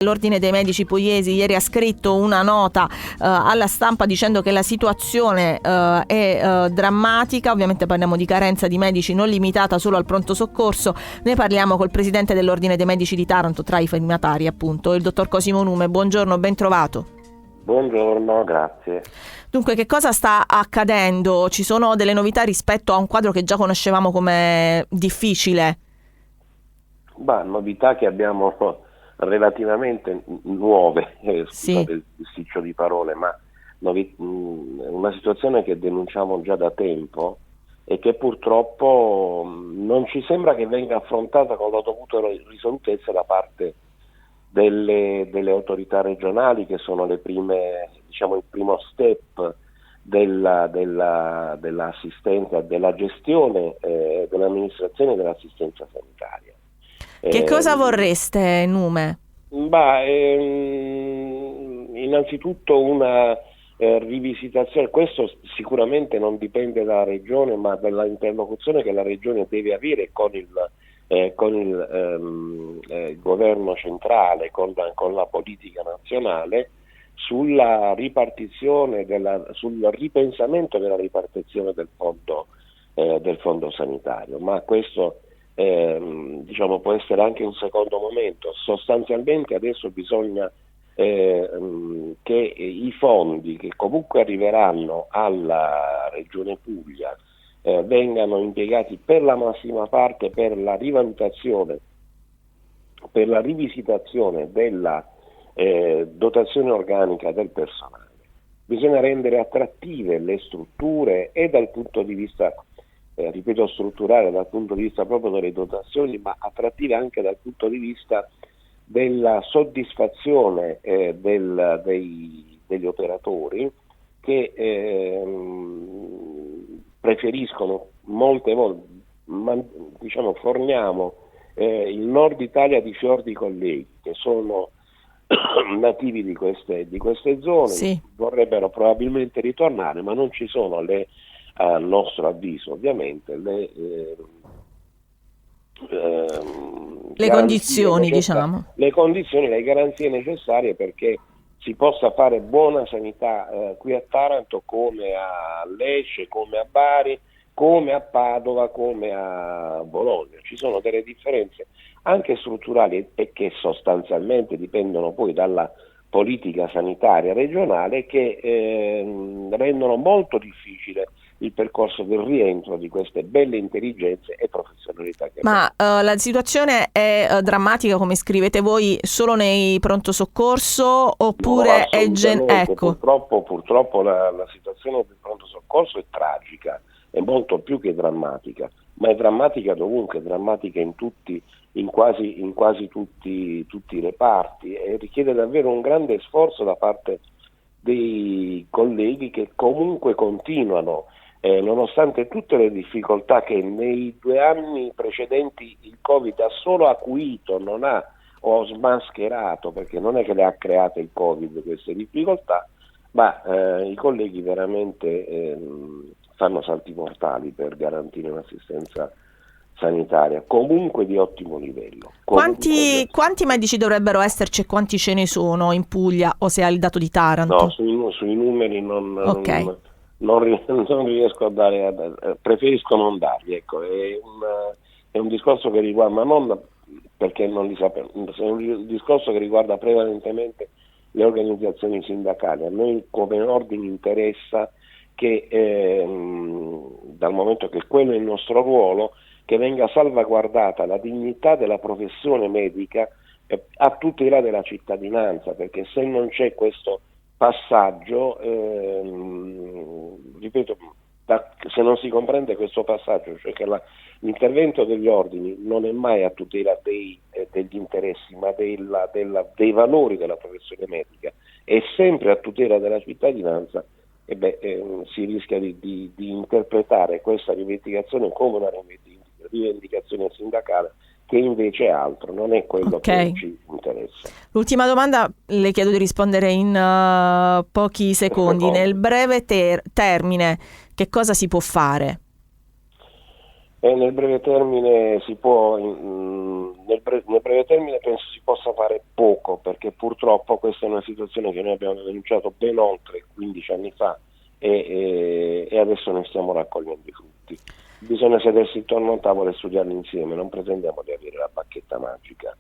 L'Ordine dei Medici Pugliesi ieri ha scritto una nota alla stampa dicendo che la situazione è drammatica. Ovviamente parliamo di carenza di medici non limitata solo al pronto soccorso. Ne parliamo col presidente dell'Ordine dei Medici di Taranto, tra i firmatari appunto, il dottor Cosimo Nume. Buongiorno, ben trovato. Buongiorno, grazie. Dunque, che cosa sta accadendo? Ci sono delle novità rispetto a un quadro che già conoscevamo come difficile? Novità che abbiamo relativamente nuove, scusate il bisticcio di parole, ma una situazione che denunciamo già da tempo e che purtroppo non ci sembra che venga affrontata con la dovuta risolutezza da parte delle autorità regionali, che sono le prime, diciamo, il primo step dell'assistenza, della gestione, dell'amministrazione dell'assistenza sanitaria. Che cosa vorreste, Nume? Innanzitutto una rivisitazione. Questo sicuramente non dipende dalla Regione, ma dalla interlocuzione che la Regione deve avere con il governo centrale, con la politica nazionale, sulla ripartizione, sul ripensamento della ripartizione del fondo sanitario. Ma questo può essere anche un secondo momento. Sostanzialmente adesso bisogna che i fondi che comunque arriveranno alla Regione Puglia vengano impiegati per la massima parte per la rivalutazione, per la rivisitazione della dotazione organica del personale. Bisogna rendere attrattive le strutture e dal punto di vista strutturale, dal punto di vista proprio delle dotazioni, ma attrattive anche dal punto di vista della soddisfazione degli operatori, che preferiscono molte volte, forniamo il nord Italia di fior di colleghi che sono nativi di queste zone, sì. Vorrebbero probabilmente ritornare, ma non ci sono a nostro avviso ovviamente le condizioni, le condizioni, le garanzie necessarie perché si possa fare buona sanità qui a Taranto, come a Lecce, come a Bari, come a Padova, come a Bologna. Ci sono delle differenze anche strutturali e che sostanzialmente dipendono poi dalla politica sanitaria regionale, che rendono molto difficile il percorso del rientro di queste belle intelligenze e professionalità. La situazione è drammatica, come scrivete voi, solo nei pronto soccorso oppure è ecco. Purtroppo la situazione del pronto soccorso è tragica, è molto più che drammatica, ma è drammatica dovunque, è drammatica in quasi tutti i reparti, e richiede davvero un grande sforzo da parte dei colleghi che comunque continuano, nonostante tutte le difficoltà che nei 2 anni precedenti il Covid ha solo acuito, non ha o smascherato, perché non è che le ha create il Covid queste difficoltà, ma i colleghi veramente fanno salti mortali per garantire un'assistenza sanitaria comunque di ottimo livello. Quanti medici dovrebbero esserci e quanti ce ne sono in Puglia, o se hai il dato di Taranto? No, sui numeri Okay. non riesco a dare, preferisco non darli, ecco. È un discorso che riguarda, ma non perché non li sappiamo, è un discorso che riguarda prevalentemente le organizzazioni sindacali. A noi come ordine interessa che dal momento che quello è il nostro ruolo, che venga salvaguardata la dignità della professione medica a tutela della cittadinanza, perché se non c'è questo passaggio, ripeto, se non si comprende questo passaggio, cioè che l'intervento degli ordini non è mai a tutela degli interessi, ma dei valori della professione medica, è sempre a tutela della cittadinanza, si rischia di interpretare questa rivendicazione come una rivendicazione sindacale, che invece è altro, non è quello che ci interessa. L'ultima domanda le chiedo di rispondere in pochi secondi. Nel breve termine, che cosa si può fare? Nel breve termine nel breve termine penso si possa fare poco, perché purtroppo questa è una situazione che noi abbiamo denunciato ben oltre 15 anni fa e adesso ne stiamo raccogliendo i frutti. Bisogna sedersi intorno a un tavolo e studiarli insieme, non pretendiamo di avere la bacchetta magica.